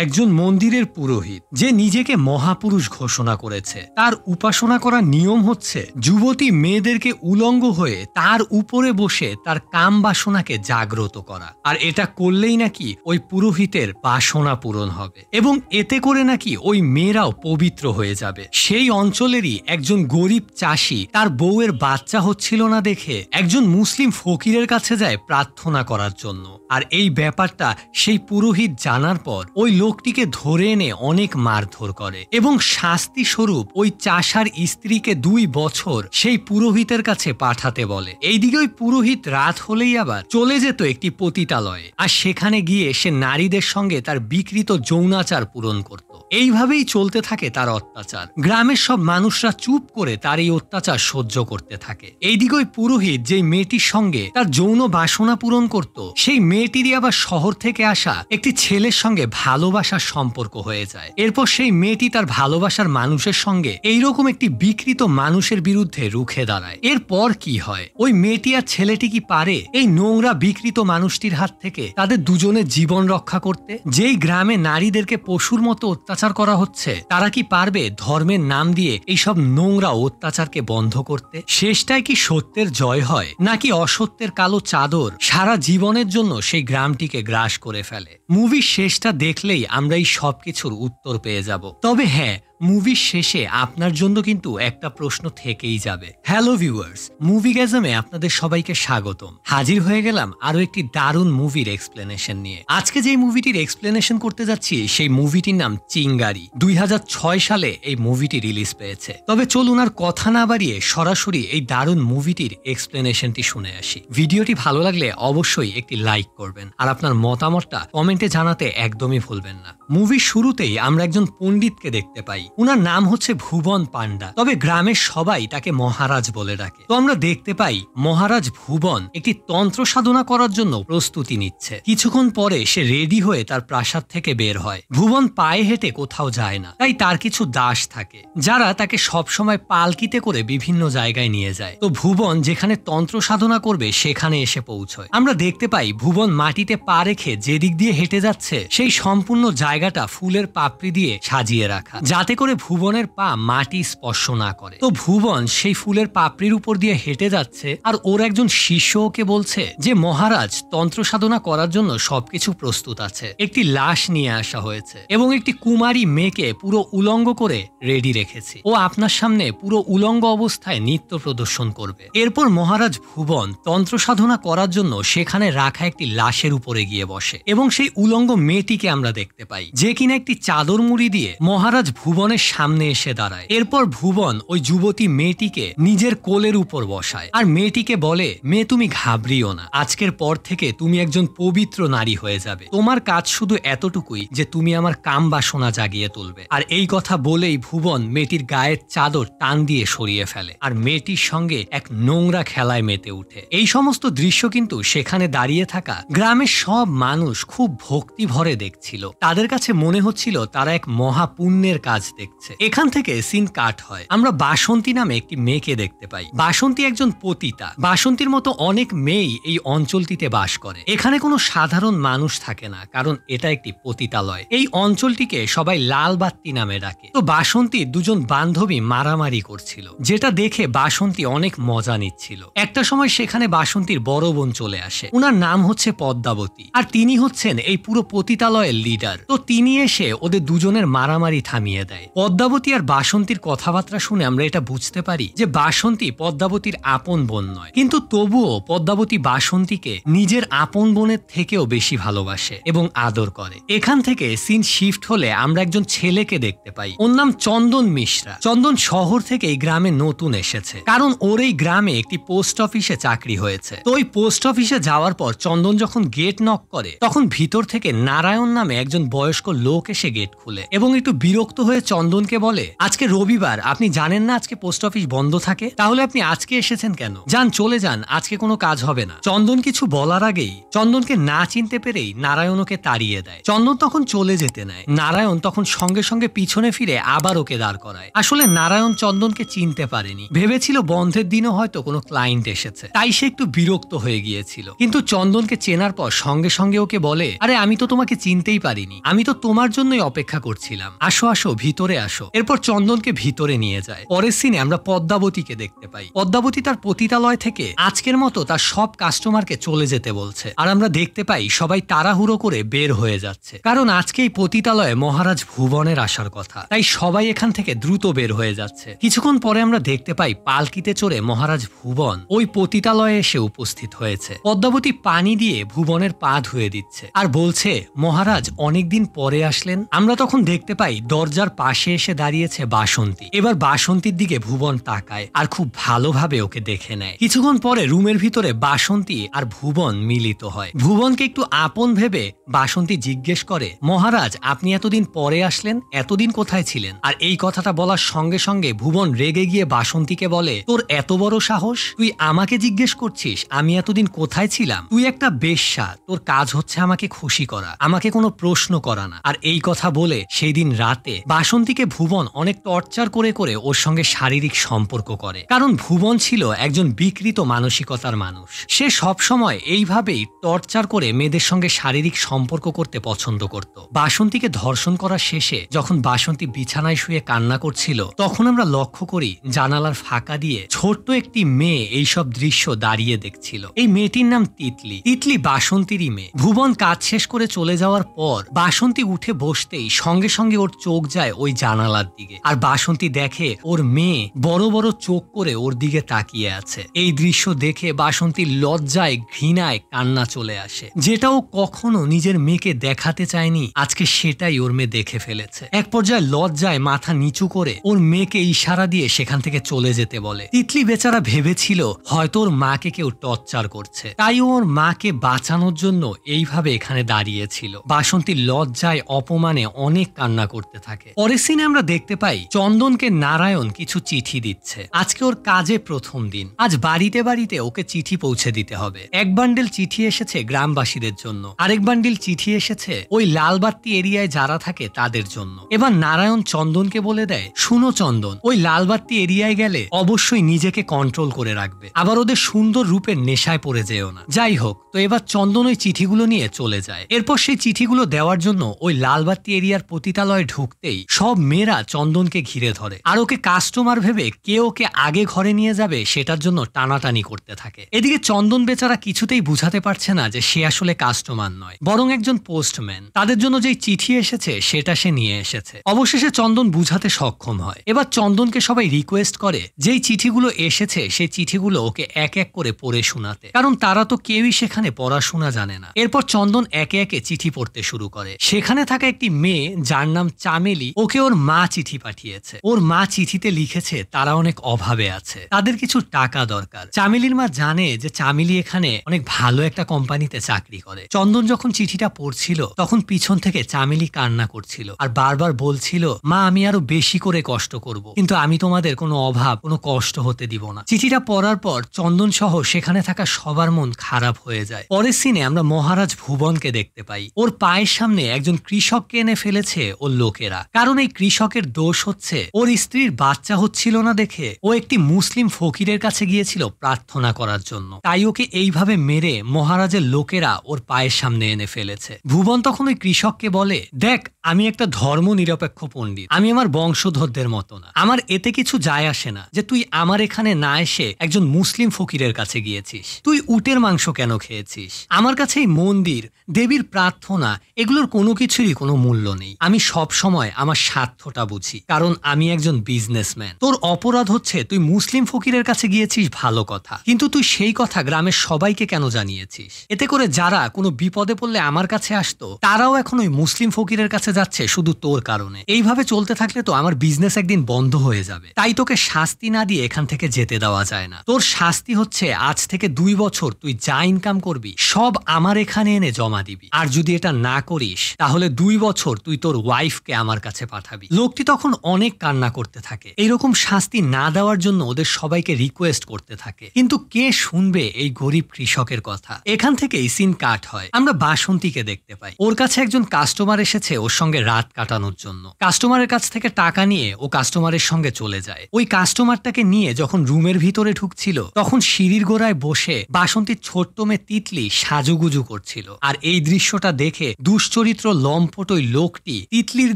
একজন মন্দিরের পুরোহিত যে নিজেকে মহাপুরুষ ঘোষণা করেছে, তার উপাসনা করার নিয়ম হচ্ছে যুবতী মেয়েদেরকে উলঙ্গ হয়ে তার উপরে বসে তার কাম বাসনাকে জাগ্রত করা। আর এটা করলেই নাকি ওই পুরোহিতের বাসনা পূরণ হবে এবং এতে করে নাকি ওই মেয়েরাও পবিত্র হয়ে যাবে। সেই অঞ্চলেরই একজন গরিব চাষি তার বউয়ের বাচ্চা হচ্ছিল না দেখে একজন মুসলিম ফকিরের কাছে যায় প্রার্থনা করার জন্য। আর এই ব্যাপারটা সেই পুরোহিত জানার পর ওই লোকটিকে ধরে এনে অনেক মারধর করে এবং শাস্তি স্বরূপ ওই চাষার স্ত্রীকে 2 বছর সেই পুরোহিতের কাছে পাঠাতে বলে। এইদিকে ওই পুরোহিত রাত হলেই আবার চলে যেত একটি পতিতালয়ে, আর সেখানে গিয়ে সে নারীদের সঙ্গে তার বিকৃত যৌনাচার পূরণ করত। এইভাবেই চলতে থাকে তার অত্যাচার। গ্রামের সব মানুষরা চুপ করে তার এই অত্যাচার সহ্য করতে থাকে। এইদিকে ওই পুরোহিত যেই মেয়েটির সঙ্গে তার যৌন বাসনা পূরণ করত, সেই মেয়েটিরই আবার শহর থেকে আসা একটি ছেলের সঙ্গে ভালোবাসার সম্পর্ক হয়ে যায়। এরপর সেই মেয়েটি তার ভালোবাসার মানুষের সঙ্গে এইরকম একটি বিকৃত মানুষের বিরুদ্ধে রুখে দাঁড়ায়। এরপর কি হয়? ওই মেয়েটি আর ছেলেটি কি পারে এই নোংরা বিকৃত মানুষটির হাত থেকে তাদের দুজনের জীবন রক্ষা করতে? যেই গ্রামে নারীদেরকে পশুর মতো অত্যাচার করা হচ্ছে, তারা কি পারবে ধর্মের নাম দিয়ে এইসব নোংরা অত্যাচারকে বন্ধ করতে? শেষটায় কি সত্যের জয় হয়, নাকি অসত্যের কালো চাদর সারা জীবনের জন্য সেই গ্রামটিকে গ্রাস করে ফেলে? মুভির শেষটা দেখলেই আমরা এই সবকিছুর উত্তর পেয়ে যাব। তবে হ্যাঁ, মুভির শেষে আপনার জন্য কিন্তু একটা প্রশ্ন থেকেই যাবে। হ্যালো ভিউয়ার্স, মুভিগ্যাজমে আপনাদের সবাইকে স্বাগতম। হাজির হয়ে গেলাম আরো একটি দারুণ মুভির এক্সপ্লেনেশন নিয়ে। আজকে যে মুভিটির এক্সপ্লেনেশন করতে যাচ্ছি সেই মুভিটির নাম চিঙ্গারি। 2006 সালে এই মুভিটি রিলিজ পেয়েছে। তবে চলুন আর কথা না বাড়িয়ে সরাসরি এই দারুণ মুভিটির এক্সপ্লেনেশনটি শুনে আসি। ভিডিওটি ভালো লাগলে অবশ্যই একটি লাইক করবেন আর আপনার মতামতটা কমেন্টে জানাতে একদমই ভুলবেন না। মুভির শুরুতেই আমরা একজন পণ্ডিতকে দেখতে পাই। উনার নাম হচ্ছে ভুবন পান্ডা, তবে গ্রামের সবাই তাকে মহারাজ বলে ডাকে। তো আমরা দেখতে পাই মহারাজ ভুবন একটি তন্ত্র সাধনা করার জন্য প্রস্তুতি নিচ্ছে। কিছুক্ষণ পরে সে রেডি হয়ে তার প্রাসাদ থেকে বের হয়। ভুবন পায়ে হেঁটে কোথাও যায় না, তাই তার কিছু দাস থাকে যারা তাকে সবসময় পালকিতে করে বিভিন্ন জায়গায় নিয়ে যায়। তো ভুবন যেখানে তন্ত্র সাধনা করবে সেখানে এসে পৌঁছয়। আমরা দেখতে পাই ভুবন মাটিতে পা রেখে যেদিক দিয়ে হেঁটে যাচ্ছে সেই সম্পূর্ণ জায়গাটা ফুলের পাপড়ি দিয়ে সাজিয়ে রাখা, যাতে করে ভুবনের পা মাটি স্পর্শ না করে। তো ভুবন সেই ফুলের পাপড়ির উপর দিয়ে হেঁটে যাচ্ছে, আর ওর একজন শিষ্য ওকে বলছে যে মহারাজ, তন্ত্র সাধনা করার জন্য সবকিছু প্রস্তুত আছে। একটি লাশ নিয়ে আসা হয়েছে এবং একটি কুমারী মেয়েকে পুরো উলঙ্গ করে রেডি রেখেছি। ও আপনার সামনে পুরো উলঙ্গ অবস্থায় নৃত্য প্রদর্শন করবে। এরপর মহারাজ ভুবন তন্ত্র সাধনা করার জন্য সেখানে রাখা একটি লাশের উপরে গিয়ে বসে এবং সেই উলঙ্গ মেয়েটিকে আমরা দেখতে পাই, যে কিনা একটি চাদর মুড়ি দিয়ে মহারাজ ভুবনের সামনে এসে দাঁড়ায়। এরপর ভুবন ওই যুবতী মেয়েটিকে নিজের কোলের উপর বসায় আর মেয়েটিকে বলে, মেয়ে তুমি ঘাবড়িও না, আজকের পর থেকে তুমি একজন পবিত্র নারী হয়ে যাবে। তোমার কাজ শুধু এতটুকুই যে তুমি আমার কাম বাসনা জাগিয়ে তুলবে। আর এই কথা বলেই ভুবন মেয়েটির গায়ের চাদর টান দিয়ে সরিয়ে ফেলে আর মেয়েটির সঙ্গে এক নোংরা খেলায় মেতে উঠে। এই সমস্ত দৃশ্য কিন্তু সেখানে দাঁড়িয়ে থাকা গ্রামের সব মানুষ খুব ভক্তি ভরে দেখছিল। তাদের কাছে মনে হচ্ছিল তারা এক মহাপুণ্যের কাজ দেখছে। এখান থেকে সিন কাট হয়। আমরা বাসন্তী নামে একটি মেয়েকে দেখতে পাই। বাসন্তী একজন পতিতা। বাসন্তীর মতো অনেক মেয়েই এই অঞ্চলটিতে বাস করে। এখানে কোনো সাধারণ মানুষ থাকে না, কারণ এটা একটি পতিতালয়। এই অঞ্চলটিকে সবাই লাল বাত্তি নামে ডাকে। তো বাসন্তীর দুজন বান্ধবী মারামারি করছিল, যেটা দেখে বাসন্তী অনেক মজা নিচ্ছিল। একটা সময় সেখানে বাসন্তীর বড় বোন চলে আসে। উনার নাম হচ্ছে পদ্মাবতী, আর তিনি হচ্ছেন এই পুরো পতিতালয়ের লিডার। তো তিনি এসে ওদের দুজনের মারামারি থামিয়ে দেয়। পদ্মাবতী আর বাসন্তীর কথাবার্তা শুনে আমরা এটা বুঝতে পারি যে বাসন্তী পদ্মাবতীর আপন বোন নয়, কিন্তু তবুও পদ্মাবতী বাসন্তীকে নিজের আপন বোনের থেকেও বেশি ভালোবাসে এবং আদর করে। এখান থেকে সিন শিফট হলে আমরা একজন ছেলেকে দেখতে পাই। ওর নাম চন্দন মিশ্রা। চন্দন শহর থেকে এই গ্রামে নতুন এসেছে, কারণ ওর এই গ্রামে একটি পোস্ট অফিসে চাকরি হয়েছে। তো ওই পোস্ট অফিসে যাওয়ার পর চন্দন যখন গেট নক করে, তখন ভিতর থেকে নারায়ণ নামে একজন বয়স্ক লোক এসে গেট খুলে এবং একটু বিরক্ত হয়ে চন্দনকে বলে, আজকে রবিবার, আপনি জানেন না আজকে পোস্ট অফিস বন্ধ থাকে, তাহলে আপনি আজকে এসেছেন কেন? যান চলে যান, আজকে কোনো কাজ হবে না। চন্দন কিছু বলার আগেই চন্দনকে না চিনতে পেরেই নারায়ণ ওকে তাড়িয়ে দেয়। চন্দন তখন চলে যেতে নেয়। নারায়ণ তখন সঙ্গে সঙ্গে পিছনে ফিরে আবার ওকে দাঁড় করায়। আসলে নারায়ণ চন্দনকে চিনতে পারেনি, ভেবেছিল বন্ধের দিনও হয়তো কোনো ক্লায়েন্ট এসেছে, তাই সে একটু বিরক্ত হয়ে গিয়েছিল। কিন্তু চন্দনকে চেনার পর সঙ্গে সঙ্গে ওকে বলে, আরে আমি তো তোমাকে চিনতেই পারিনি, আমি তো তোমার জন্যই অপেক্ষা করছিলাম, আসো আসো ভিতরে আসো। এরপর চন্দনকে ভিতরে নিয়ে যায়। পরের সিনে আমরা পদ্মাবতীকে দেখতে পাই। পদ্মাবতী তার পতিতালয় থেকে আজকের মতো তার সব কাস্টমারকে চলে যেতে বলছে, আর আমরা দেখতে পাই সবাই তাড়াহুড়ো করে বের হয়ে যাচ্ছে, কারণ আজকে এই পতিতালয়ে মহারাজ ভুবনের আসার কথা, তাই সবাই এখান থেকে দ্রুত বের হয়ে যাচ্ছে। কিছুক্ষণ পরে আমরা দেখতে পাই পালকিতে চড়ে মহারাজ ভুবন ওই পতিতালয়ে এসে উপস্থিত হয়েছে। পদ্মাবতী পানি দিয়ে ভুবনের পা ধুয়ে দিচ্ছে আর বলছে, মহারাজ অনেকদিন পরে আসলেন। আমরা তখন দেখতে পাই দরজার পাশে এসে দাঁড়িয়েছে বাসন্তী। এবার বাসন্তীর দিকে ভুবন তাকায় আর খুব ভালোভাবে ওকে দেখে নেয়। কিছুক্ষণ পরে রুমের ভিতরে বাসন্তী আর ভুবন মিলিত হয়। ভুবনকে একটু আপন ভেবে বাসন্তী জিজ্ঞেস করে, মহারাজ আপনি এতদিন পরে আসলেন, এতদিন কোথায় ছিলেন? আর এই কথাটা বলার সঙ্গে সঙ্গে ভুবন রেগে গিয়ে বাসন্তীকে বলে, তোর এত বড় সাহস, তুই আমাকে জিজ্ঞেস করছিস আমি এতদিন কোথায় ছিলাম? তুই একটা বেশ্যা, তোর কাজ হচ্ছে আমাকে খুশি করা, আমাকে কোনো প্রশ্ন করা না। আর এই কথা বলে সেই দিন রাতে বাসন্তীকে ভুবন অনেক টর্চার করে করে ওর সঙ্গে শারীরিক সম্পর্ক করে, কারণ ভুবন ছিল একজন বিকৃত মানসিকতার মানুষ। সে সব সময় এইভাবেই টর্চার করে মেয়েদের সঙ্গে শারীরিক সম্পর্ক করতে পছন্দ করত। বাসন্তীকে ধর্ষণ করা শেষে যখন বাসন্তী বিছানায় শুয়ে কান্না করছিল, তখন আমরা লক্ষ্য করি জানালার ফাঁকা দিয়ে ছোট্ট একটি মেয়ে এইসব দৃশ্য দাঁড়িয়ে দেখছিল। এই মেয়েটির নাম তিতলি। তিতলি বাসন্তীরই মেয়ে। ভুবন কাজ শেষ করে চলে যাওয়ার পর বাসন্তী উঠে বসতেই সঙ্গে সঙ্গে ওর চোখ যায় ওই জানালার দিকে, আর বাসন্তী দেখে ওর মেয়ে বড় বড় চোখ করে ওর দিকে তাকিয়ে আছে। এই দৃশ্য দেখে বাসন্তীর লজ্জায় ঘৃণায় কান্না চলে আসে। যেটা ও কখনো নিজের মেয়েকে দেখাতে চায়নি, আজকে সেটাই ওর মেয়ে দেখে ফেলেছে। এক পর্যায়ে লজ্জায় মাথা নিচু করে ওর মেয়েকে ইশারা দিয়ে সেখান থেকে চলে যেতে বলে। তিতলি বেচারা ভেবেছিল হয়তো ওর মাকে কেউ টর্চার করছে, তাই ওর মাকে বাঁচানোর জন্য এইভাবে এখানে দাঁড়িয়েছিল। বাসন্তীর লজ্জায় অপমানে অনেক কান্না করতে থাকে। পরের সিনে আমরা দেখতে পাই চন্দনকে নারায়ণ কিছু চিঠি দিচ্ছে। আজকে ওর কাজে প্রথম দিন, আজ বাড়িতে বাড়িতে ওকে চিঠি পৌঁছে দিতে হবে। এক বান্ডেল চিঠি এসেছে গ্রামবাসীদের জন্য, আরেক বান্ডেল চিঠি এসেছে ওই লালবাত্তি এরিয়ায় যারা থাকে তাদের জন্য। এবার নারায়ণ চন্দনকে বলে দেয়, শুনো চন্দন, ওই লালবাত্তি এরিয়ায় গেলে অবশ্যই নিজেকে কন্ট্রোল করে রাখবে, আবার ওদের সুন্দর রূপের নেশায় পড়ে যেও না। যাই হোক, তো এবার চন্দন ওই চিঠিগুলো নিয়ে চলে যায়। এরপর সেই চিঠিগুলো দেওয়ার জন্য ওই লালবাত্তি এরিয়ার পতিতালয়ে ঢুকতেই সব মেয়েরা চন্দনকে ঘিরে ধরে আর ওকে কাস্টমার ভেবে কে ওকে আগে ঘরে নিয়ে যাবে সেটার জন্য টানাটানি করতে থাকে। এদিকে চন্দন বেচারা কিছুতেই বুঝাতে পারছে না যে সে আসলে কাস্টমার নয়, বরং একজন পোস্টম্যান। তাদের জন্য যেই চিঠি এসেছে সেটা সে নিয়ে এসেছে। অবশেষে চন্দন বুঝাতে সক্ষম হয়। এবার চন্দনকে সবাই রিকোয়েস্ট করে যেই চিঠিগুলো এসেছে সেই চিঠিগুলো ওকে এক এক করে পড়ে শোনাতে, কারণ তারা তো কেউই সেখানে পড়াশোনা জানে না। এরপর চন্দন একে একে চিঠি পড়তে শুরু করে। সেখানে থাকা একটি মেয়ে যার নাম চামেলি, ওকে ওর মা চিঠি পাঠিয়েছে। ওর মা চিঠিতে লিখেছে তারা অনেক অভাবে আছে, তাদের কিছু টাকা দরকার। চামেলির মা জানে যে চামেলি এখানে অনেক ভালো একটা কোম্পানিতে চাকরি করে। চন্দন যখন চিঠিটা পড়ছিল তখন পিছন থেকে চামেলি কান্না করছিল আর বারবার বলছিল, মা আমি আরো বেশি করে কষ্ট করব, কিন্তু আমি তোমাদের কোনো অভাব কোনো কষ্ট হতে দিব না। চিঠিটা পড়ার পর চন্দন সহ সেখানে থাকা সবার মন খারাপ হয়ে যায়। পরের সিনে আমরা মহারাজ ভুবনকে দেখতে পাই। ওর পায়ের সামনে একজন কৃষককে এনে ফেলেছে ওর লোকেরা, কারণ এই কৃষকের দোষ হচ্ছে ওর স্ত্রীর বাচ্চা হচ্ছিল না দেখে ও একটি মুসলিম ফকিরের কাছে গিয়েছিল প্রার্থনা করার জন্য, তাই ওকে এইভাবে মেরে মহারাজের লোকেরা ওর পায়ের সামনে এনে ফেলেছে। ভুবন তখন ওই কৃষককে বলে, দেখ আমি একটা ধর্ম নিরপেক্ষ পণ্ডিত, আমি আমার বংশধরদের মতো না, আমার এতে কিছু যায় আসে না যে তুই আমার এখানে না এসে একজন মুসলিম ফকিরের কাছে গিয়েছিস। তুই উটের মাংস কেন খেয়েছিস? আমার কাছে এই মন্দির, দেবীর প্রার্থনা, এগুলোর কোনো কিছুরই কোনো মূল্য নেই। আমি সব সময় আমার স্বার্থটা বুঝি, কারণ আমি একজন বিজনেসম্যান। তোর অপরাধ হচ্ছে তুই মুসলিম ফকিরের কাছে গিয়েছিস ভালো কথা, কিন্তু তুই সেই কথা গ্রামের সবাইকে কেন জানিয়েছিস? এতে করে যারা কোনো বিপদে পড়লে আমার কাছে আসতো তারাও এখন ওই মুসলিম ফকিরের কাছে যাচ্ছে শুধু তোর কারণে। এইভাবে চলতে থাকলে তো আমার বিজনেস একদিন বন্ধ হয়ে যাবে, তাই তোকে শাস্তি না দিয়ে এখান থেকে যেতে দেওয়া যায় না। তোর শাস্তি হচ্ছে আজ থেকে 2 বছর তুই যা ইনকাম করবি সব আমার এখানে এনে জমা দিবি, আর যদি এটা না করিস তাহলে 2 বছর তুই তোর ওয়াইফকে আমার কাছে পাঠাবি। পাঠাবি। লোকটি তখন অনেক কান্না করতে থাকে, এইরকম শাস্তি না দেওয়ার জন্য ওদের সবাইকে রিকোয়েস্ট করতে থাকে। কিন্তু কে শুনবে এই গরিব কৃষকের কথা। এখান থেকেই সিন কাট হয়। আমরা বাসন্তীকে দেখতে পাই। ওর কাছে একজন কাস্টমার এসেছে ওর সঙ্গে রাত কাটানোর জন্য। কাস্টমারের কাছ থেকে টাকা নিয়ে ও কাস্টমারের সঙ্গে চলে যায়। ওই কাস্টমারটাকে নিয়ে যখন রুমের ভিতরে ঢুকছিল তখন সিঁড়ির গোড়ায় বসে বাসন্তীর ছোট্ট মেয়ে তিতলি সাজুগুজু করছিল। আর এই দৃশ্যটা দেখে দুশ্চরিত্র লম্পট ওই লোকটি তিতলির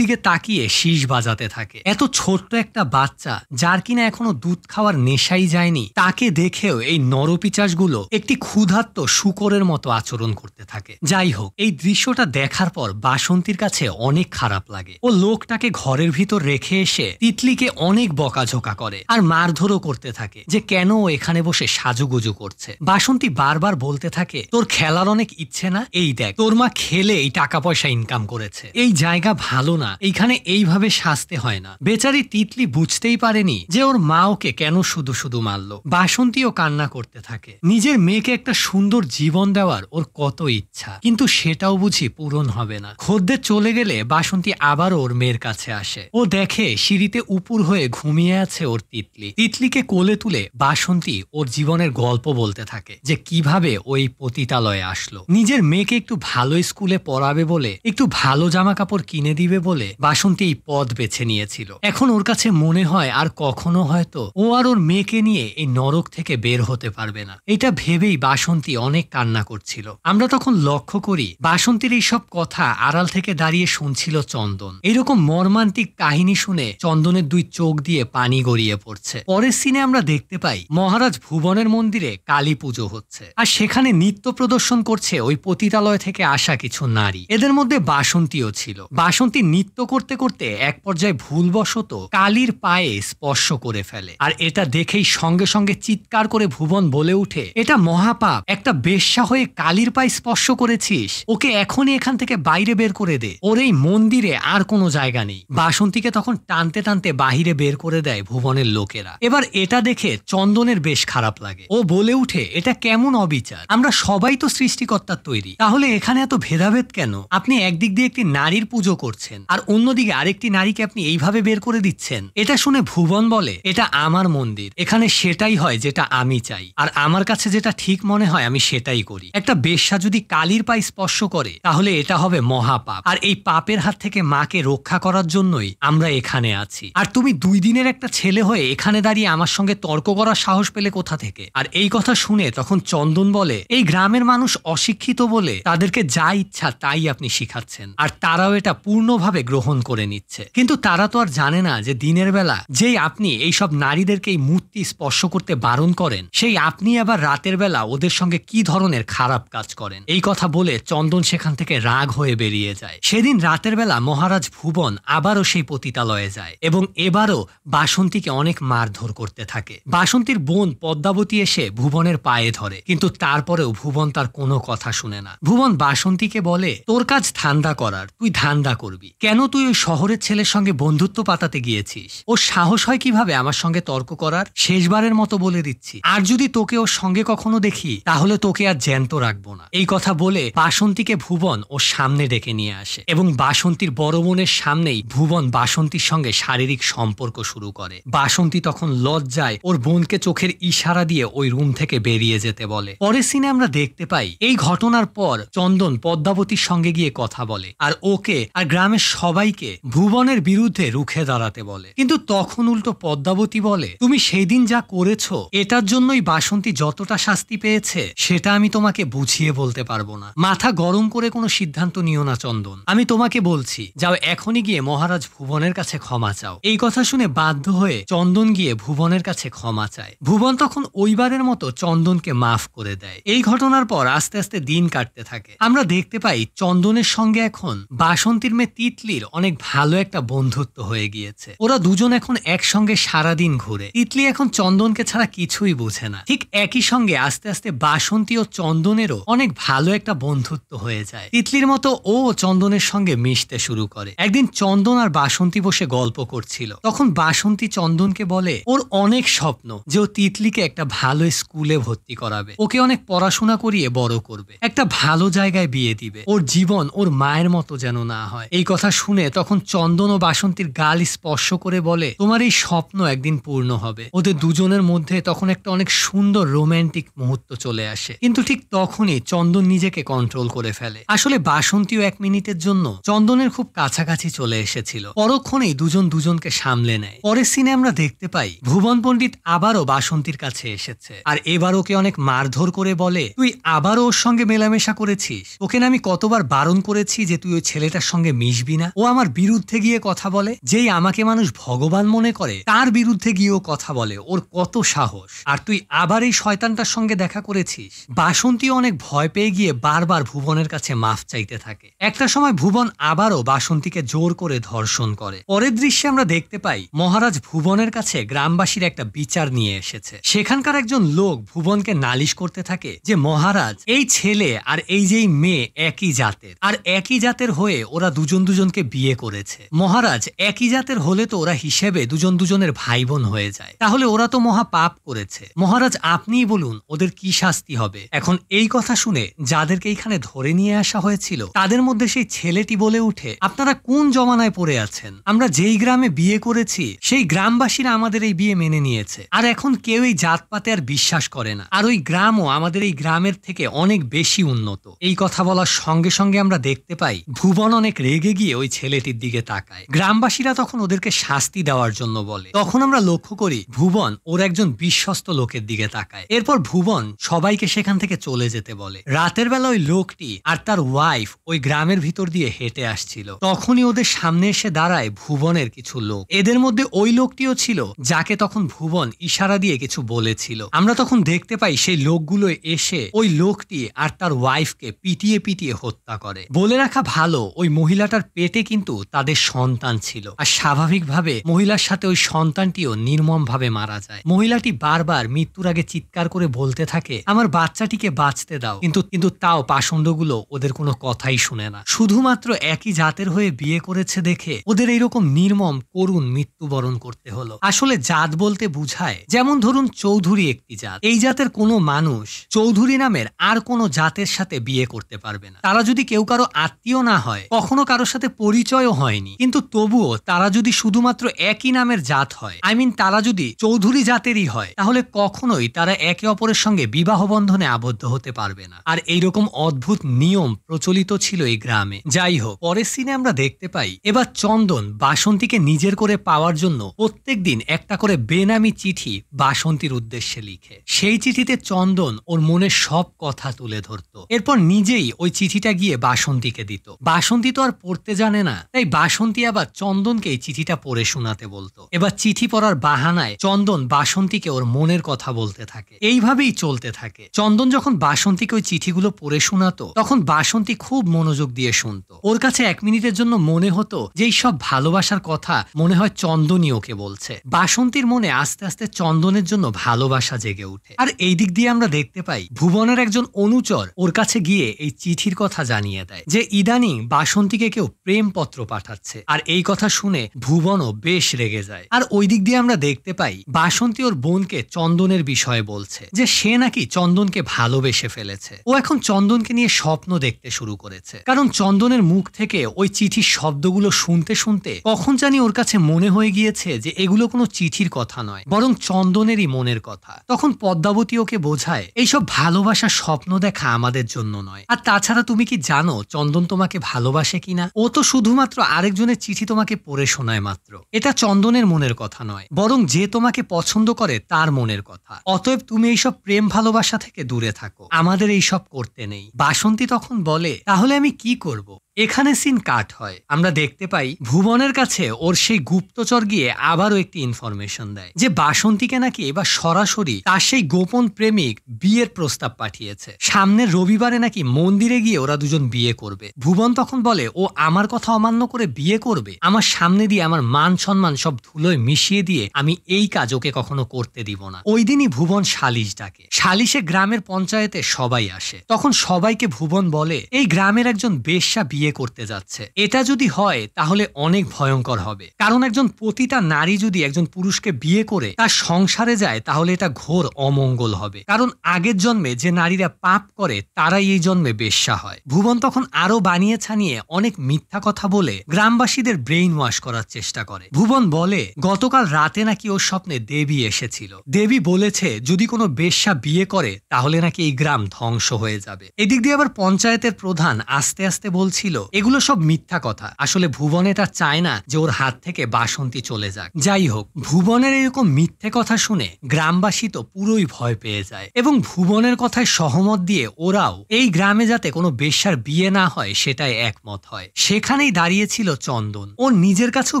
দিকে তাকিয়ে শীষ বাজাতে থাকে। এত ছোট্ট একটা বাচ্চা যার কিনা এখনো দুধ খাওয়ার নেশাই যায়নি, তাকে দেখেও এই নরপিচাসগুলো একটি ক্ষুধার্ত শূকরের মতো আচরণ করতে থাকে। যাই হোক, এই দৃশ্যটা দেখার পর বাসন্তীর কাছে অনেক খারাপ লাগে। ও লোকটাকে ঘরের ভিতর রেখে এসে তিতলিকে অনেক বকাঝোকা করে আর মারধরও করতে থাকে যে কেন ও এখানে বসে সাজুগুজু করছে। বাসন্তী বারবার বলতে থাকে, তোর খেলার অনেক ইচ্ছে না? এই দেখ, তোর মা খেলে এই টাকা পয়সা ইনকাম করেছে। এই জায়গা ভালো না, এইখানে এইভাবে সাজতে হয় না। বেচারি তিতলি বুঝতেই পারেনি যে ওর মা ওকে কেন শুধু শুধু মারলো। বাসন্তীও কান্না করতে থাকে। নিজের মেয়েকে একটা সুন্দর জীবন দেওয়ার ওর কত ইচ্ছা, কিন্তু সেটাও বুঝি পূরণ হবে না। খদ্দের চলে গেলে বাসন্তী আবার ওর মেয়ের কাছে আসে। ও দেখে সিঁড়িতে উপুর হয়ে ঘুমিয়ে আছে ওর তিতলি। তিতলিকে কোলে তুলে বাসন্তী ওর জীবনের গল্প বলতে থাকে যে কিভাবে ওই পতিতালয়ে আসলো। নিজের মেয়েকে একটু ভালো স্কুলে পড়াবে বলে, একটু ভালো জামা কাপড় কিনে দিবে বলে বাসন্তী এই পথ বেছে নিয়েছিল। এখন ওর কাছে মনে হয় আর কখনো হয়তো ও আর ওর মেয়েকে নিয়ে এই নরক থেকে বের হতে পারবে না। এটা ভেবেই বাসন্তী অনেক কান্না করছিল। আমরা তখন লক্ষ্য করি বাসন্তীর এইসব কথা আড়াল থেকে দাঁড়িয়ে শুনছিল চন্দন। এইরকম মর্মান্তিক কাহিনী শুনে চন্দনের দুই চোখ দিয়ে পানি গড়িয়ে পড়ছে। পরের সিনে আমরা দেখতে পাই মহারাজ ভুবনের মন্দিরে কালী পুজো হচ্ছে আর সেখানে নৃত্য প্রদর্শন করছে ওই পতিতালয় থেকে আসা কিছু নারী। এদের মধ্যে বাসন্তীও ছিল। বাসন্তী নৃত্য করতে করতে এক পর্যায়ে ভুলবশত কালীর পায়ে স্পর্শ করে ফেলে। আর এটা দেখেই সঙ্গে সঙ্গে চিৎকার করে ভুবন বলে উঠে, এটা মহাপাপ, একটা বেশ্যা হয়ে কালীর পায়ে স্পর্শ করেছিস, ওকে এখনই এখান থেকে বাইরে বের করে দে, ওর এই মন্দিরে আর কোনো জায়গা নেই। বাসন্তীকে তখন টানতে টানতে বাহিরে বের করে দেয় ভুবনের লোকেরা। এবার এটা দেখে চন্দনের বেশ খারাপ লাগে। ও বলে উঠে, এটা কেমন অবিচার, আমরা সবাই তো সৃষ্টিকর্তার তৈরি, তাহলে এখানে এত ভেদাভেদ কেন? আপনি একদিক দিয়ে একটি নারীর পুজো করছেন আর অন্যদিকে আরেকটি নারীকে আপনি এইভাবে বের করে দিচ্ছেন। এটা শুনে ভুবন বলে, এটা আমার মন্দির, এখানে সেটাই হয় যেটা আমি চাই, আর আমার কাছে যেটা ঠিক মনে হয় আমি সেটাই করি। একটা বেশ্যা যদি কালীর পায়ে স্পর্শ করে তাহলে এটা হবে মহাপাপ, আর এই পাপের হাত থেকে মাকে রক্ষা করার জন্যই আমরা এখানে আছি। আর তুমি 2 দিনের একটা ছেলে হয়ে এখানে দাঁড়িয়ে আমার সঙ্গে তর্ক করার সাহস পেলে কোথা থেকে? আর এই কথা শুনে তখন চন্দন বলে, এই গ্রামের মানুষ অশিক্ষিত বলে তাদেরকে যা ইচ্ছা তাই আপনি শিখাচ্ছেন, আর তারাও এটা পূর্ণভাবে গ্রহণ করে নিচ্ছে। কিন্তু তারা তো আর জানে না যে দিনের বেলা যেই আপনি এইসব নারীদেরকে এই মূর্তি স্পর্শ করতে বারণ করেন, সেই আপনি আবার রাতের বেলা ওদের সঙ্গে কি ধরনের খারাপ কাজ করেন। এই কথা বলে চন্দন সেখান থেকে রাগ হয়ে বেরিয়ে যায়। সেদিন রাতের বেলা মহারাজ ভুবন আবারও সেই পতিতালয়ে যায় এবং এবারও বাসন্তীকে অনেক মারধর করতে থাকে। বাসন্তীর বোন পদ্মাবতী এসে ভুবনের পায়ে ধরে, কিন্তু তারপরেও ভুবন তার কোনো কথা শুনে না। ভুবন বাসন্তীকে বলে, তোর কাজ ধান্দা করার, তুই ধান্দা করবি কেন? তুই ওই শহরের ছেলের সঙ্গে বন্ধুত্ব পাতাতে গিয়েছিস। ওর সাহস হয় কিভাবে আমার সঙ্গে তর্ক করার? শেষবারের মতো বলে দিচ্ছি, আর যদি তোকে ওর সঙ্গে কখনো দেখি তাহলে তোকে আর জ্যান্ত রাখবো না। এই কথা বলে বাসন্তীকে ভুবন ওর সামনে ডেকে নিয়ে আসে এবং বাসন্তীর বড় বোনের সামনেই ভুবন বাসন্তীর সঙ্গে শারীরিক সম্পর্ক শুরু করে। বাসন্তী তখন লজ্জায় ওর বোনকে চোখের ইশারা দিয়ে ওই রুম থেকে বেরিয়ে যেতে বলে। পরের সিনে আমরা দেখতে পাই এই ঘটনার পর চন্দন পদ্মাবতীর সঙ্গে গিয়ে কথা বলে আর ওকে আর গ্রামের সবাইকে ভুবনের বিরুদ্ধে রুখে দাঁড়াতে বলে। কিন্তু তখন উল্টো পদ্মাবতী বলে, তুমি সেই দিন যা করেছো এটার জন্যই বাসন্তী যতটা শাস্তি পেয়েছে সেটা আমি তোমাকে বুঝিয়ে বলতে পারবো না। মাথা গরম করে কোনো সিদ্ধান্ত নিও না চন্দন, আমি তোমাকে বলছি যাও এখনই গিয়ে মহারাজ ভুবনের কাছে ক্ষমা চাও। এই কথা শুনে বাধ্য হয়ে চন্দন গিয়ে ভুবনের কাছে ক্ষমা চায়। ভুবন তখন ওইবারের মতো চন্দনকে মাফ করে দেয়। এই ঘটনার পর আস্তে আস্তে দিন কাটতে থাকে। আমরা দেখতে পাই চন্দনের সঙ্গে এখন বাসন্তীর মেয়ে তিতলির অনেক ভালো একটা বন্ধুত্ব হয়ে গিয়েছে। ওরা দুজন এখন একসঙ্গে সারাদিন ঘুরে। তিতলি এখন চন্দনকে ছাড়া কিছুই বুঝে না। ঠিক একই সঙ্গে আস্তে আস্তে বাসন্তী ও চন্দনেরও অনেক ভালো একটা বন্ধুত্ব হয়ে যায়। তিতলির মতো ও চন্দনের সঙ্গে মিশতে শুরু করে। একদিন চন্দন আর বাসন্তী বসে গল্প করছিল, তখন বাসন্তী চন্দনকে বলে ওর অনেক স্বপ্ন যে ও তিতলিকে একটা ভালো স্কুলে ভর্তি করাবে, ওকে অনেক পড়াশোনা করিয়ে বড় করবে, একটা ভালো জায়গায় বিয়ে দিবে, ওর জীবন ওর মায়ের মতো যেন না হয়। এই কথা শুনে তখন চন্দন ও বাসন্তীর গাল স্পর্শ করে বলে, তোমার এই স্বপ্ন একদিন পূর্ণ হবে। ওদের দুজনের মধ্যে তখন একটা অনেক সুন্দর রোমান্টিক মুহূর্ত চলে আসে, কিন্তু ঠিক তখনই চন্দন নিজেকে কন্ট্রোল করে ফেলে। আসলে বাসন্তীও 1 মিনিটের জন্য চন্দনের খুব কাছাকাছি চলে এসেছিল। পরক্ষণেই দুজন দুজনকে সামলে নেয়। পরের সিনে আমরা দেখতে পাই ভুবন পণ্ডিত আবারও বাসন্তীর কাছে এসেছে, আর এবার ওকে অনেক মারধর করে বলে, তুই আবারও ওর সঙ্গে মেলামেশা করেছিস? ওকে না আমি কতবার বারণ করেছি যে তুই ওই ছেলেটার সঙ্গে মিশবি না। ও আমার বিরুদ্ধে গিয়ে কথা বলে। যেই আমাকে মানুষ ভগবান মনে করে তার বিরুদ্ধে গিয়েও কথা বলে। ওর কত সাহস! আর তুই আবার এই শয়তানটার সঙ্গে দেখা করেছিস। বাসন্তী অনেক ভয় পেয়ে গিয়ে বারবার ভুবনের কাছে মাফ চাইতে থাকে। একটা সময় ভুবন আবারও বাসন্তীকে জোর করে ধর্ষণ করে। পরের দৃশ্যে আমরা দেখতে পাই মহারাজ ভুবনের কাছে গ্রামবাসীর একটা বিচার নিয়ে এসেছে। সেখানকার একজন লোক ভুবনকে নালিশ করতে থাকে যে মহারাজ, এই ছেলে আর এই যেই মেয়ে একই জাতের, আর একই জাতের হয়ে ওরা দুজন দুজনকে বিয়ে করেছে। মহারাজ, একই জাতের হলে তো ওরা হিসেবে দুজন দুজনের ভাই বোন হয়ে যায়, তাহলে ওরা তো মহা পাপ করেছে। মহারাজ, আপনিই বলুন ওদের কি শাস্তি হবে? এখন এই কথা শুনে যাদেরকে এইখানে ধরে নিয়ে আসা হয়েছিল তাদের মধ্যে সেই ছেলেটি বলে উঠে, আপনারা কোন জমানায় পড়ে আছেন? আমরা যেই গ্রামে বিয়ে করেছি সেই গ্রামবাসীরা আমাদের এই বিয়ে মেনে নিয়েছে, আর এখন কেউ এই জাতপাতে আর বিশ্বাস করে না। আর ওই গ্রামও আমাদের এই গ্রামের থেকে অনেক বেশি উন্নত। এই কথা বলার সঙ্গে সঙ্গে আমরা দেখতে পাই ভুবন অনেক রেগে গিয়ে ওই ছেলেটির দিকে তাকায়। গ্রামবাসীরা তখন ওদেরকে শাস্তি দেওয়ার জন্য বলে। তখন আমরা লক্ষ্য করি ভুবন ওর একজন বিশ্বস্ত লোকের দিকে তাকায়। এরপর ভুবন সবাইকে সেখান থেকে চলে যেতে বলে। রাতের বেলা ওই লোকটি আর তার ওয়াইফ ওই গ্রামের ভিতর দিয়ে হেঁটে আসছিল। তখনই ওদের সামনে এসে দাঁড়ায় ভুবনের কিছু লোক। এদের মধ্যে ওই লোকটিও ছিল যাকে তখন ভুবন ইশারা দিয়ে কিছু বলেছিল। আমরা তখন দেখতে পাই সেই লোকগুলো এসে ওই লোকটি আর তার ওয়াইফকে পিটিয়ে পিটিয়ে হত্যা করে। বলে রাখা ভালো, ওই মহিলাটার পেটে কিন্তু তাদের সন্তান ছিল, আর স্বাভাবিকভাবে মহিলার সাথে ওই সন্তানটিও নির্মমভাবে মারা যায়। মহিলাটি বারবার মৃত্যুর আগে চিৎকার করে বলতে থাকে, আমার বাচ্চাটিকে বাঁচতে দাও, কিন্তু তাও পাষণ্ডগুলো ওদের কোনো কথাই শুনে না। শুধুমাত্র একই জাতের হয়ে বিয়ে করেছে দেখে ওদের এইরকম নির্মম করুণ মৃত্যুবরণ করতে হলো। আসলে জাত বলতে বুঝায়, যেমন ধরুন চৌধুরী একটি জাত। এই জাতের কোনো মানুষ চৌধুরী নামের আর কোনো জাতের সাথে বিয়ে করতে পারবে না। তারা যদি কেউ কারো আত্মীয় না হয়, কখনো কারোর সাথে পরিচয়ও হয়নি, কিন্তু তবুও তারা যদি শুধুমাত্র একই নামের জাত হয়, তারা যদি চৌধুরী জাতেরই হয়, তাহলে কখনোই তারা একে অপরের সঙ্গে বিবাহ বন্ধনে আবদ্ধ হতে পারবে না। আর এইরকম অদ্ভুত নিয়ম প্রচলিত ছিল এই গ্রামে। যাই হোক, পরের সিনে আমরা দেখতে পাই এবার চন্দন বাসন্তীকে নিজের করে পাওয়ার জন্য প্রত্যেক দিন একটা করে বেনামি চিঠি বাসন্তীর উদ্দেশ্যে লিখে। সেই চিঠিতে চন্দন ওর মনের সব কথা তুলে ধরত। এরপর নিজেই ওই চিঠিটা গিয়ে বাসন্তীকে দিত। বাসন্তী তো আর পড়তে জানে না, তাই বাসন্তী আবার চন্দনকে এই চিঠিটা পড়ে শোনাতে বলতো। এবার চিঠি পড়ার বাহানায় চন্দন বাসন্তীকে ওর মনের কথা বলতে থাকে। এইভাবেই চলতে থাকে। চন্দন যখন বাসন্তীকে ওই চিঠিগুলো পড়ে শোনাতো তখন বাসন্তী খুব মনোযোগ দিয়ে শুনতো। ওর কাছে 1 মিনিটের জন্য মনে হতো যে এই সব ভালোবাসার কথা মনে হয় চন্দনই ওকে বলছে। বাসন্তীর মনে আস্তে আস্তে চন্দনের জন্য ভালোবাসা জেগে উঠে। আর এই দিক দিয়ে আমরা দেখতে পাই ভুবনের একজন অনুচর ওর কাছে গিয়ে এই চিঠির কথা জানিয়ে দেয় যে ইদানিং বাসন্তীকে কেউ প্রেম পত্র পাঠাচ্ছে। আর এই কথা শুনে ভুবনও বেশ রেগে যায়। আর ওই দিক দিয়ে আমরা দেখতে পাই বাসন্তী ওর বোনকে চন্দনের বিষয়ে বলছে যে সে নাকি চন্দনকে ভালোবেসে ফেলেছে। ও এখন চন্দনকে নিয়ে স্বপ্ন দেখতে শুরু করেছে, কারণ চন্দনের মুখ থেকে ওই চিঠির শব্দগুলো শুনতে শুনতে কখন জানি ওর কাছে মনে হয়ে গিয়েছে যে এগুলো কোনো চিঠির কথা নয়, বরং চন্দনেরই মনের কথা। তখন পদ্মাবতী ওকে বোঝায় এইসব ভালোবাসার স্বপ্ন দেখা আমাদের জন্য নয়। আর তাছাড়া তুমি কি জানো চন্দন তোমাকে ভালোবাসে কিনা? ও তো শুধুমাত্র আরেকজনের চিঠি তোমাকে পড়ে শোনায় মাত্র। এটা চন্দনের মনের কথা নয়, বরং যে তোমাকে পছন্দ করে তার মনের কথা। অতএব তুমি এইসব প্রেম ভালোবাসা থেকে দূরে থাকো, আমাদের এইসব করতে নেই। বাসন্তী তখন বলে, তাহলে আমি কি করব? এখানে সিন কাট হয়। আমরা দেখতে পাই ভুবনের কাছে ওর সেই গুপ্তচর গিয়ে আবারও একটি ইনফরমেশন দেয় যে বাসন্তীকে নাকি এবার সরাসরি তার সেই গোপন প্রেমিক বিয়ের প্রস্তাব পাঠিয়েছে। সামনের রবিবারে নাকি মন্দিরে গিয়ে ওরা দুজন বিয়ে করবে। ভুবন তখন বলে, ও আমার কথা অমান্য করে বিয়ে করবে? আমার সামনে দিয়ে আমার মান সম্মান সব ধুলোয় মিশিয়ে দিয়ে আমি এই কাজ ওকে কখনো করতে দিব না। ওই দিনই ভুবন সালিশ ডাকে। সালিশে গ্রামের পঞ্চায়েতে সবাই আসে। তখন সবাইকে ভুবন বলে, এই গ্রামের একজন বেশ্যা বিয়ে বিয়ে করতে যাচ্ছে। এটা যদি হয় তাহলে অনেক ভয়ঙ্কর হবে, কারণ একজন পতিতা নারী যদি একজন পুরুষকে বিয়ে করে তার সংসারে যায় তাহলে এটা ঘোর অমঙ্গল হবে, কারণ আগের জন্মে যে নারীরা পাপ করে তারাই এই জন্মে বেশ্যা হয়। ভুবন তখন আরো বানিয়ে ছানিয়ে অনেক মিথ্যা কথা বলে গ্রামবাসীদের ব্রেইন ওয়াশ করার চেষ্টা করে। ভুবন বলে গতকাল রাতে নাকি ওর স্বপ্নে দেবী এসেছিল। দেবী বলেছে যদি কোনো বেশ্যা বিয়ে করে তাহলে নাকি এই গ্রাম ধ্বংস হয়ে যাবে। এদিক দিয়ে আবার পঞ্চায়েতের প্রধান আস্তে আস্তে বলছিল এগুলো সব মিথ্যা কথা, আসলে ভুবন এটা চায় না যে ওর হাত থেকে বাসন্তী চলে যাক। যাই হোক, ভুবনের এরকম মিথ্যে কথা শুনে গ্রামবাসী তো পুরোই ভয় পেয়ে যায় এবং ভুবনের কথায় সহমত দিয়ে ওরাও এই গ্রামে যাতে কোনো বেশ্যার বিয়ে না হয় সেটাই একমত হয়। সেখানেই দাঁড়িয়েছিল চন্দন। ওর নিজের কাছেও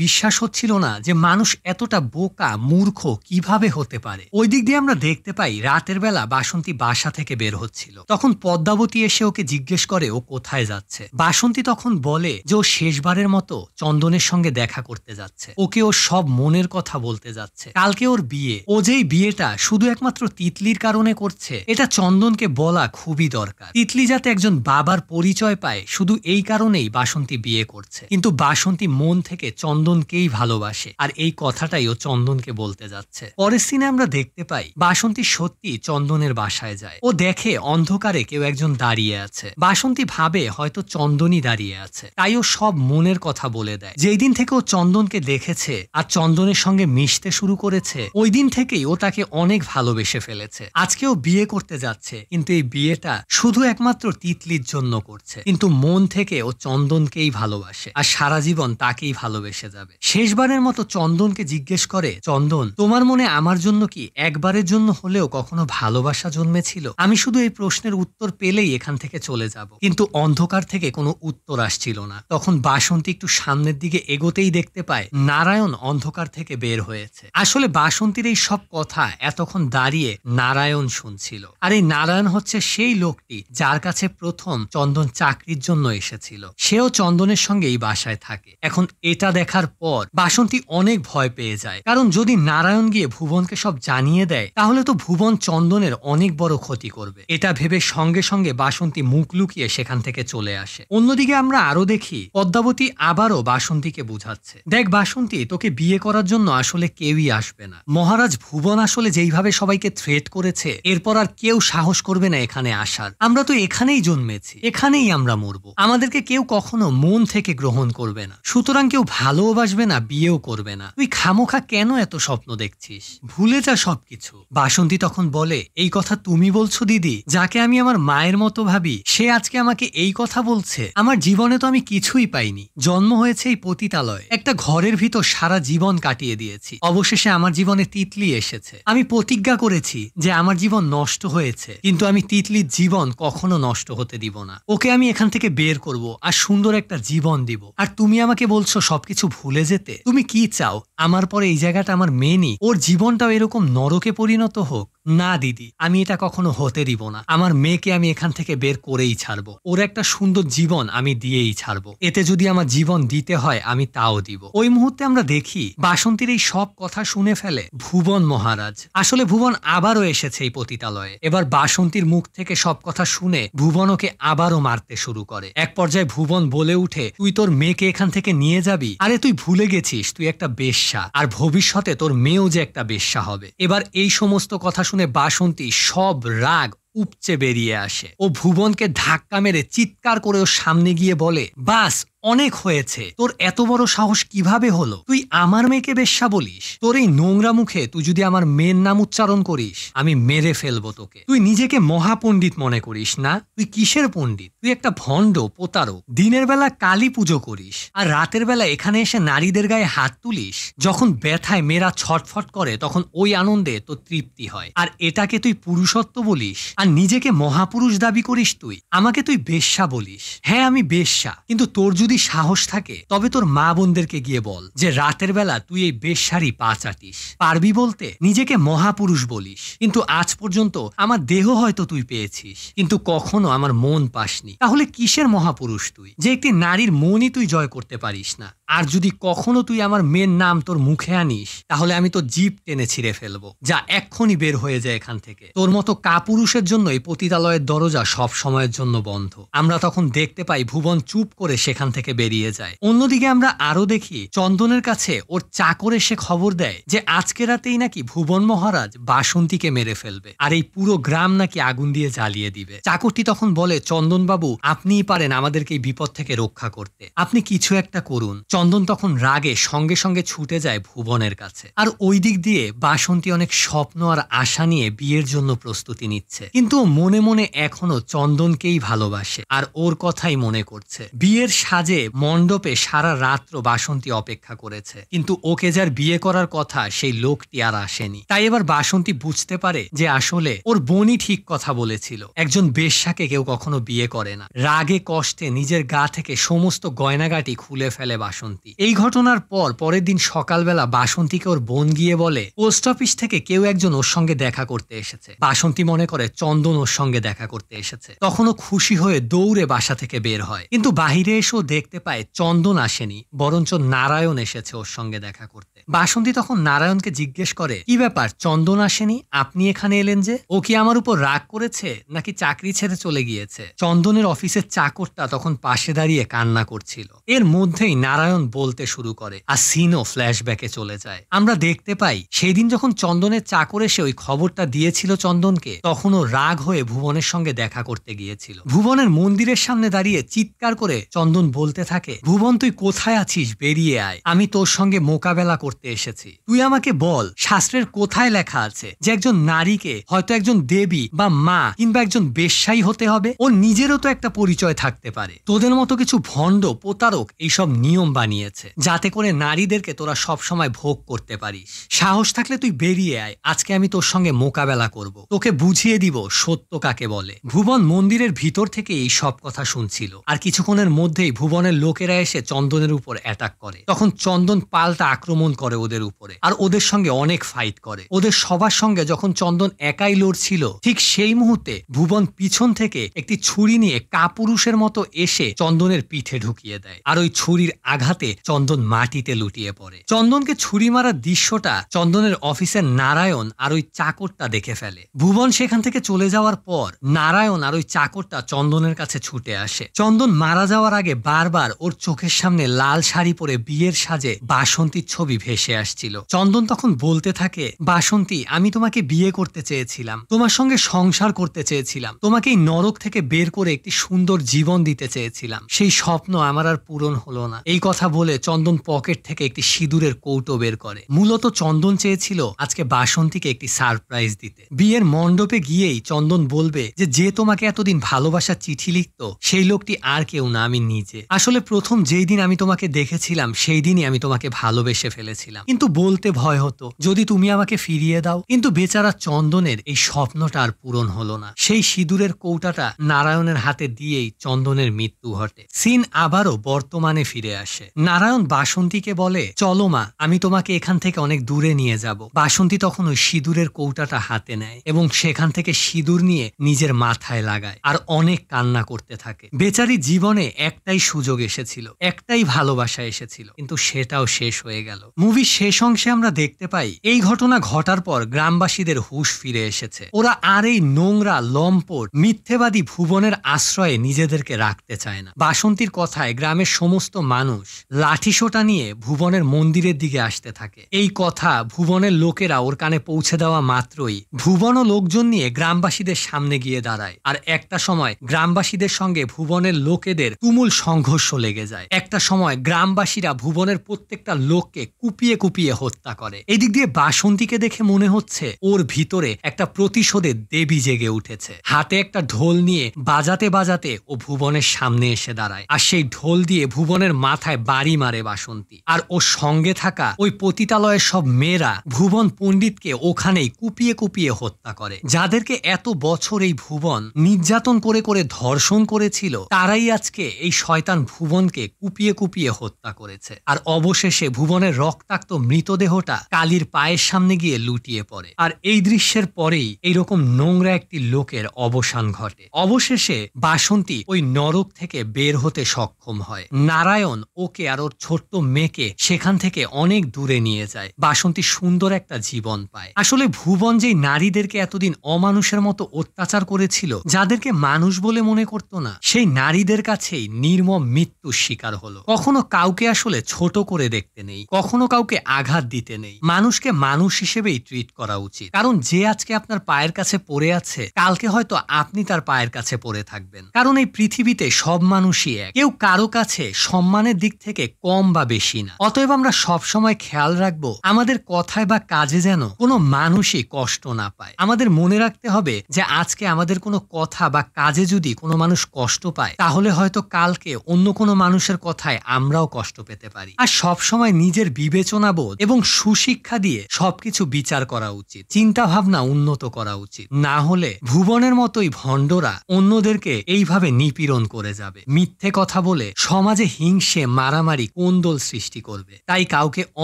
বিশ্বাস হচ্ছিল না যে মানুষ এতটা বোকা মূর্খ কিভাবে হতে পারে। ওই দিক দিয়ে আমরা দেখতে পাই রাতের বেলা বাসন্তী বাসা থেকে বের হচ্ছিল, তখন পদ্মাবতী এসে ওকে জিজ্ঞেস করে ও কোথায় যাচ্ছে। বাসন্তী তখন বলে যে ও শেষবারের মতো চন্দনের সঙ্গে দেখা করতে যাচ্ছে, ওকে ও সব মনের কথা বলতে যাচ্ছে। কালকে ওর বিয়ে, ও যেই বিয়েটা শুধু একমাত্র তিতলির কারণে করছে এটা চন্দনকে বলা খুবই দরকার। তিতলি যাতে একজন বাবার পরিচয় পায় শুধু এই কারণেই বাসন্তী বিয়ে করছে, কিন্তু বাসন্তী মন থেকে চন্দনকেই ভালোবাসে আর এই কথাটাই ও চন্দনকে বলতে যাচ্ছে। পরের সিনে আমরা দেখতে পাই বাসন্তী সত্যি চন্দনের বাসায় যায়। ও দেখে অন্ধকারে কেউ একজন দাঁড়িয়ে আছে। বাসন্তী ভাবে হয়তো চন্দনই দাঁড়িয়ে আছে, তাই ও সব মনের কথা বলে দেয়। যেই দিন থেকে ও চন্দনকে দেখেছে আর চন্দনের সঙ্গে মিশতে শুরু করেছে ওই দিন থেকেই ও তাকে অনেক ভালোবেসে ফেলেছে। আজকেও বিয়ে করতে যাচ্ছে, কিন্তু এই বিয়েটা শুধু একমাত্র তিতলির জন্য করছে, কিন্তু মন থেকে ও চন্দনকেই ভালোবাসে আর সারা জীবন তাকেই ভালোবেসে যাবে। শেষবারের মতো চন্দনকে জিজ্ঞেস করে, চন্দন তোমার মনে আমার জন্য কি একবারের জন্য হলেও কখনো ভালোবাসা জন্মেছিল? আমি শুধু এই প্রশ্নের উত্তর পেলেই এখান থেকে চলে যাব। কিন্তু অন্ধকার থেকে কোনো উত্তর আসছিল না। তখন বাসন্তী একটু সামনের দিকে এগোতেই দেখতে পায় নারায়ণ অন্ধকার থেকে বের হয়েছে। আসলে বাসন্তীর এই সব কথা এতক্ষণ দাঁড়িয়ে নারায়ণ শুনছিল, আর এই নারায়ণ হচ্ছে সেই লোকটি যার কাছে প্রথম চন্দন চাকরির জন্য এসেছিল। সেও চন্দনের সঙ্গে এই বাসায় থাকে। এখন এটা দেখার পর বাসন্তী অনেক ভয় পেয়ে যায়, কারণ যদি নারায়ণ গিয়ে ভুবনকে সব জানিয়ে দেয় তাহলে তো ভুবন চন্দনের অনেক বড় ক্ষতি করবে। এটা ভেবে সঙ্গে সঙ্গে বাসন্তী মুখ লুকিয়ে সেখান থেকে চলে আসে। অন্যদিকে আমরা আরো দেখি পদ্মাবতী আবারও বাসন্তীকে বুঝাচ্ছে, দেখ বাসন্তী, তোকে বিয়ে করার জন্য আসলে কেউই আসবে না। মহারাজ ভুবন আসলে যেইভাবে সবাইকে থ্রেট করেছে এরপর আর কেউ সাহস করবে না এখানে আসার। আমরা তো এখানেই জন্মেছি, এখানেই আমরা মরবো। আমাদেরকে কেউ কখনো মন থেকে গ্রহণ করবে না, সুতরাং কেউ ভালোবাসবে না, বিয়েও করবে না। তুই খামোখা কেন এত স্বপ্ন দেখছিস? ভুলে যা সবকিছু। বাসন্তী তখন বলে, এই কথা তুমি বলছো দিদি? যাকে আমি আমার মায়ের মতো ভাবি সে আজকে আমাকে এই কথা বলছে? আমার জীবনে তো আমি কিছুই পাইনি। জন্ম হয়েছে এই পতিতালয়, একটা ঘরের ভিতর সারা জীবন কাটিয়ে দিয়েছি। অবশেষে আমার জীবনে তিতলি এসেছে। আমি প্রতিজ্ঞা করেছি যে আমার জীবন নষ্ট হয়েছে, কিন্তু আমি তিতলির জীবন কখনো নষ্ট হতে দিব না। ওকে আমি এখান থেকে বের করব আর সুন্দর একটা জীবন দিব। আর তুমি আমাকে বলছো সবকিছু ভুলে যেতে? তুমি কি চাও আমার পরে এই জায়গাটা আমার মেয়ে নি, ওর জীবনটাও এরকম নরকে পরিণত হোক? না দিদি, আমি এটা কখনো হতে দিব না। আমার মেয়েকে আমি এখান থেকে বের করেই ছাড়বো, ওর একটা সুন্দর জীবন আমি দিয়েই ছাড়বো। এতে যদি আমার জীবন দিতে হয় আমি তাও দিব। ওই মুহূর্তে আমরা দেখি বাসন্তীর এই সব কথা শুনে ফেলে ভুবন মহারাজ। আসলে ভুবন আবারও এসেছে এই পতিতালয়ে। এবার বাসন্তীর মুখ থেকে সব কথা শুনে ভুবন ওকে আবারও মারতে শুরু করে। এক পর্যায়ে ভুবন বলে উঠে, তুই তোর মেয়েকে এখান থেকে নিয়ে যাবি? আরে তুই ভুলে গেছিস তুই একটা বেশ্যা, আর ভবিষ্যতে তোর মেয়েও যে একটা বেশ্যা হবে। এবার এই সমস্ত কথা শুনে বাসন্তী সব রাগ উপচে বেরিয়ে আসে। ও ভুবনকে ধাক্কা মেরে চিৎকার করে ওর সামনে গিয়ে বলে, বাস অনেক হয়েছে, তোর এত বড় সাহস কিভাবে হলো? তুই আমার মেয়েকে বেশ্যা বলিস? তোর এই নোংরা মুখে তুই যদি আমার মেয়ের নাম উচ্চারণ করিস আমি মেরে ফেলবো তোকে। তুই নিজেকে মহাপণ্ডিত মনে করিস না? তুই কিসের পণ্ডিত? তুই একটা ভণ্ড প্রতারক। দিনের বেলা কালী পুজো করিস আর রাতের বেলা এখানে এসে নারীদের গায়ে হাত তুলিস। যখন ব্যথায় মেয়েরা ছটফট করে তখন ওই আনন্দে তোর তৃপ্তি হয়, আর এটাকে তুই পুরুষত্ব বলিস আর নিজেকে মহাপুরুষ দাবি করিস। তুই আমাকে তুই বেশ্যা বলিস। হ্যাঁ আমি বেশ্যা, কিন্তু তোর যদি যদি সাহস থাকে তবে তোর মা বোনদেরকে গিয়ে বল যে রাতের বেলা তুই এই বেশ্যারই পা চাটিস। পারবি বলতে? নিজেকে মহাপুরুষ বলিস, কিন্তু আজ পর্যন্ত আমার দেহ হয়তো তুই পেয়েছিস, কিন্তু কখনো আমার মন পাসনি। তাহলে কিসের মহাপুরুষ তুই, যে একটি নারীর মনই তুই জয় করতে পারিস না? আর যদি কখনো তুই আমার মেয়ের নাম তোর মুখে আনিস, তাহলে আমি তো জিভ টেনে ছিঁড়ে ফেলবো। যা এক্ষুনি বের হয়ে যায় এখান থেকে। তোর মতো কাপুরুষের জন্য এই পতিতালয়ের দরজা সব সময়ের জন্য বন্ধ। আমরা তখন দেখতে পাই ভুবন চুপ করে সেখান থেকে বেরিয়ে যায়। অন্যদিকে আমরা আরো দেখি চন্দনের কাছে ওর চাকর এসে খবর দেয় যে আজকে রাতেই নাকি ভুবন মহারাজ বাসন্তীকে মেরে ফেলবে, আর এই পুরো গ্রাম নাকি আগুন দিয়ে জ্বালিয়ে দিবে। চাকরটি তখন বলে, চন্দন বাবু, আপনিই পারেন আমাদেরকে এই বিপদ থেকে রক্ষা করতে, আপনি কিছু একটা করুন। চন্দন তখন রাগে সঙ্গে সঙ্গে ছুটে যায় ভুবনের কাছে। আর ওই দিক দিয়ে বাসন্তী অনেক স্বপ্ন আর আশা নিয়ে বিয়ের জন্য প্রস্তুতি নিচ্ছে, কিন্তু মনে মনে এখনো চন্দনকেই ভালোবাসে আর ওর কথাই মনে করছে। বিয়ের সাজে মণ্ডপে সারা রাত্র বাসন্তী অপেক্ষা করেছে, কিন্তু ওকে যার বিয়ে করার কথা সেই লোকটি আর আসেনি। তাই এবার বাসন্তী বুঝতে পারে যে আসলে ওর বোনই ঠিক কথা বলেছিল, একজন বেশ্যাকে কেউ কখনো বিয়ে করে না। রাগে কষ্টে নিজের গা থেকে সমস্ত গয়নাগাটি খুলে ফেলে বাসন্তী। এই ঘটনার পর পরের দিন সকালবেলা বাসন্তীকে ওর বোন গিয়ে বলে পোস্ট অফিস থেকে কেউ একজন ওর সঙ্গে দেখা করতে এসেছে। বাসন্তী মনে করে চন্দন ওর সঙ্গে দেখা করতে এসেছে। তখনও খুশি হয়ে দৌড়ে বাসা থেকে বের হয়, কিন্তু বাহিরে এসেও দেখতে পায় চন্দন আসেনি, বরঞ্চ নারায়ণ এসেছে ওর সঙ্গে দেখা করতে। বাসন্তী তখন নারায়ণকে জিজ্ঞেস করে, কি ব্যাপার, চন্দন আসেনি, আপনি এখানে এলেন যে? ও কি আমার উপর রাগ করেছে নাকি চাকরি ছেড়ে চলে গিয়েছে? চন্দনের অফিসের চাকরটা তখন পাশে দাঁড়িয়ে কান্না করছিল। এর মধ্যেই নারায়ণ বলতে শুরু করে আর সিনও ফ্ল্যাশব্যাকে চলে যায়। আমরা দেখতে পাই সেই দিন যখন চন্দনের চাকর এসে ওই খবরটা দিয়েছিল চন্দনকে, তখনও রাগ হয়ে ভুবনের সঙ্গে দেখা করতে গিয়েছিল। ভুবনের মন্দিরের সামনে দাঁড়িয়ে চিৎকার করে চন্দন বলতে থাকে, ভুবন তুই কোথায় আছিস, বেরিয়ে আয়, আমি তোর সঙ্গে মোকাবেলা করতে এসেছি। তুই আমাকে বল, শাস্ত্রের কোথায় লেখা আছে যে একজন নারীকে হয়তো একজন দেবী বা মা কিংবা একজন বেশ্যাই হতে হবে? ওর নিজেরও তো একটা পরিচয় থাকতে পারে। তোদের মতো কিছু ভণ্ড প্রতারক এইসব নিয়ম বানিয়েছে যাতে করে নারীদেরকে তোরা সব সময় ভোগ করতে পারিস। সাহস থাকলে তুই বেরিয়ে আয়, আজকে আমি তোর সঙ্গে মোকাবেলা করব, তোকে বুঝিয়ে দিব সত্য কাকে বলে। ভুবন মন্দিরের ভিতর থেকে এই সব কথা শুনছিল, আর কিছুক্ষণের মধ্যেই ভুবনের লোকেরা এসে চন্দনের উপর অ্যাটাক করে। তখন চন্দন পাল্টা আক্রমণ করে ওদের উপরে, আর ওদের সঙ্গে অনেক ফাইট করে। ওদের সবার সঙ্গে যখন চন্দন একাই লড়ছিল, ঠিক সেই মুহূর্তে ভুবন পিছন থেকে একটি ছুরি নিয়ে কাপুরুষের মতো এসে চন্দনের পিঠে ঢুকিয়ে দেয়, আর ওই ছুরির আঘাতে চন্দন মাটিতে লুটিয়ে পড়ে। চন্দনকে ছুরি মারার দৃশ্যটা চন্দনের অফিসের নারায়ণ আর ওই চাকরটা দেখে ফেলে। ভুবন সেখান থেকে চলে যাওয়ার পর নারায়ণ আর ওই চাকরটা চন্দনের কাছে ছুটে আসে। চন্দন মারা যাওয়ার আগে বারবার ওর চোখের সামনে লাল শাড়ি পরে বিয়ের সাজে বাসন্তীর ছবি ভেসে আসছিল। চন্দন তখন বলতে থাকে, বাসন্তী, আমি তোমাকে বিয়ে করতে চেয়েছিলাম, তোমার সঙ্গে সংসার করতে চেয়েছিলাম, তোমাকে এই নরক থেকে বের করে একটি সুন্দর জীবন দিতে চেয়েছিলাম, সেই স্বপ্ন আমার আর পূরণ হলো না। এই কথা বলে চন্দন পকেট থেকে একটি সিঁদুরের কৌটো বের করে। মূলত চন্দন চেয়েছিল আজকে বাসন্তীকে একটি সারপ্রাইজ দিতে। বিয়ের মণ্ডপে গিয়েই চন্দন বলবে যে যে তোমাকে এতদিন ভালোবাসার চিঠি লিখতো সেই লোকটি আর কেউ না, আমি নিজে। আসলে প্রথম যেই দিন আমি তোমাকে দেখেছিলাম সেই দিনই আমি তোমাকে ভালোবেসে ফেলেছিলাম, কিন্তু বলতে ভয় হতো যদি তুমি আমাকে ফিরিয়ে দাও। কিন্তু বেচারা চন্দনের এই স্বপ্নটা আর পূরণ হলো না। সেই সিঁদুরের কৌটাটা নারায়ণের হাতে দিয়েই চন্দনের মৃত্যু ঘটে। সিন আবারও বর্তমানে ফিরে আসে। নারায়ণ বাসন্তীকে বলে, চলো মা, আমি তোমাকে এখান থেকে অনেক দূরে নিয়ে যাব। বাসন্তী তখন ওই সিঁদুরের কৌটাটা হাতে নেয় এবং সেখান থেকে সিঁদুর নিয়ে নিজের মাথায় লাগায় আর অনেক কান্না করতে থাকে। বেচারি জীবনে একটাই সুযোগ এসেছিল, একটাই ভালোবাসা এসেছিল, কিন্তু সেটাও শেষ হয়ে গেল। মুভির শেষ অংশে আমরা দেখতে পাই এই ঘটনা ঘটার পর গ্রামবাসীদের হুঁশ ফিরে এসেছে। ওরা আর এই নোংরা লম্পট মিথ্যেবাদী ভুবনের আশ্রয়ে নিজেদেরকে রাখতে চায় না। বাসন্তীর কথায় গ্রামের সমস্ত মানুষ লাঠিসোঁটা নিয়ে ভুবনের মন্দিরের দিকে আসতে থাকে। এই কথা ভুবনের লোকেরা ওর কানে পৌঁছে দেওয়া মাত্রই ভুবন ও লোকজন নিয়ে গ্রামবাসীদের সামনে গিয়ে দাঁড়ায়। আর একটা সময় গ্রামবাসীদের সঙ্গে ভুবনের লোকেদের তুমুল সংঘর্ষ লেগে যায়। একটা সময় গ্রামবাসীরা ভুবনের প্রত্যেকটা লোককে কুপিয়ে কুপিয়ে কুপিয়ে হত্যা করে। এদিক দিয়ে বাসন্তীকে দেখে মনে হচ্ছে ওর ভিতরে একটা প্রতিশোধের দেবী জেগে উঠেছে। হাতে একটা ঢোল নিয়ে বাজাতে বাজাতে ও ভুবনের সামনে এসে দাঁড়ায়, আর সেই ঢোল দিয়ে ভুবনের মাথায় বাড়ি মারে বাসন্তী। আর ওর সঙ্গে থাকা ওই পতিতালয়ের সব মেয়েরা ভুবন পণ্ডিতকে ওখানেই কুপিয়ে কুপিয়ে হত্যা করে। যাদেরকে এত বছর এই ভুবন নির্যাতন করে করে ধর্ষণ করেছিল, তারাই আজকে এই শয়তান ভুবনকে কুপিয়ে কুপিয়ে হত্যা করেছে। আর অবশেষে ভুবনের রক্তাক্ত মৃতদেহটা কালীর পায়ের সামনে গিয়ে লুটিয়ে পড়ে। আর এই দৃশ্যের পরেই এইরকম নোংরা একটি লোকের অবসান ঘটে। অবশেষে বাসন্তী ওই নরক থেকে বের হতে সক্ষম হয়। নারায়ণ ওকে আর ওর ছোট্ট মেয়েকে সেখান থেকে অনেক দূরে নিয়ে যায়। বাসন্তী সুন্দর একটা জীবন পায়। আসলে ভুবন যেই নারীদেরকে এতদিন অমানুষের মতো অত্যাচার করেছিল, যাদেরকে মানুষ বলে মনে করত না, সেই নারীদের কাছেই নির্মম মৃত্যুর শিকার হলো। কখনো কাউকে আসলে ছোট করে দেখতে নেই, কখনো কাউকে আঘাত দিতে নেই। মানুষকে মানুষ হিসেবেই ট্রিট করা উচিত। কারণ যে আজকে আপনার পায়ের কাছে পড়ে আছে, কালকে হয়তো আপনি তার পায়ের কাছে পড়ে থাকবেন। কারণ এই পৃথিবীতে সব মানুষই এক, কেউ কারো কাছে সম্মানের দিক থেকে কম বা বেশি না। অতএব আমরা সবসময় খেয়াল রাখবো আমাদের কথায় বা কাজে যেন কোনো মানুষই কষ্ট না পায়। আমাদের মনে রাখতে হবে যে আজকে আমাদের কোনো কথা বা কাজে যদি কোনো মানুষ কষ্ট পায়, তাহলে হয়তো কালকে অন্য কোনো মানুষের কথায় আমরাও কষ্ট পেতে পারি। আর সবসময় নিজের বিবেচনাবোধ এবং সুশিক্ষা দিয়ে সবকিছু বিচার করা উচিত, চিন্তা ভাবনা উন্নত করা উচিত। না হলে ভুবনের মতোই ভণ্ডরা অন্যদেরকে এইভাবে নিপীড়ন করে যাবে, মিথ্যে কথা বলে সমাজে হিংসে মারামারি কোন্দল সৃষ্টি করবে। তাই কাউকে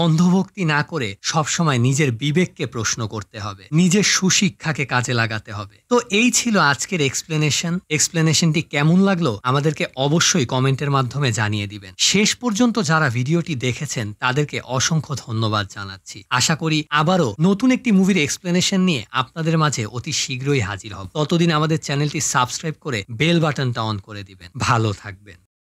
অন্ধভক্তি না করে সবসময় নিজের বিবেককে প্রশ্ন করতে হবে, নিজের সুশিক্ষাকে কাজে লাগাতে হবে। তো এই ছিল আজকের এক্সপ্লেনেশনটি কেমন লাগলো আমাদেরকে অবশ্যই কমেন্টের মাধ্যমে জানিয়ে দিবেন। শেষ পর্যন্ত যারা ভিডিওটি দেখেছেন তাদেরকে অসংখ্য ধন্যবাদ জানাচ্ছি। আশা করি আবারও নতুন একটি মুভির এক্সপ্লেনেশন নিয়ে আপনাদের মাঝে অতি শীঘ্রই হাজির হব। ততদিন আমাদের চ্যানেলটি সাবস্ক্রাইব করে বেল বাটনটা অন করে দিবেন। ভালো থাকবেন।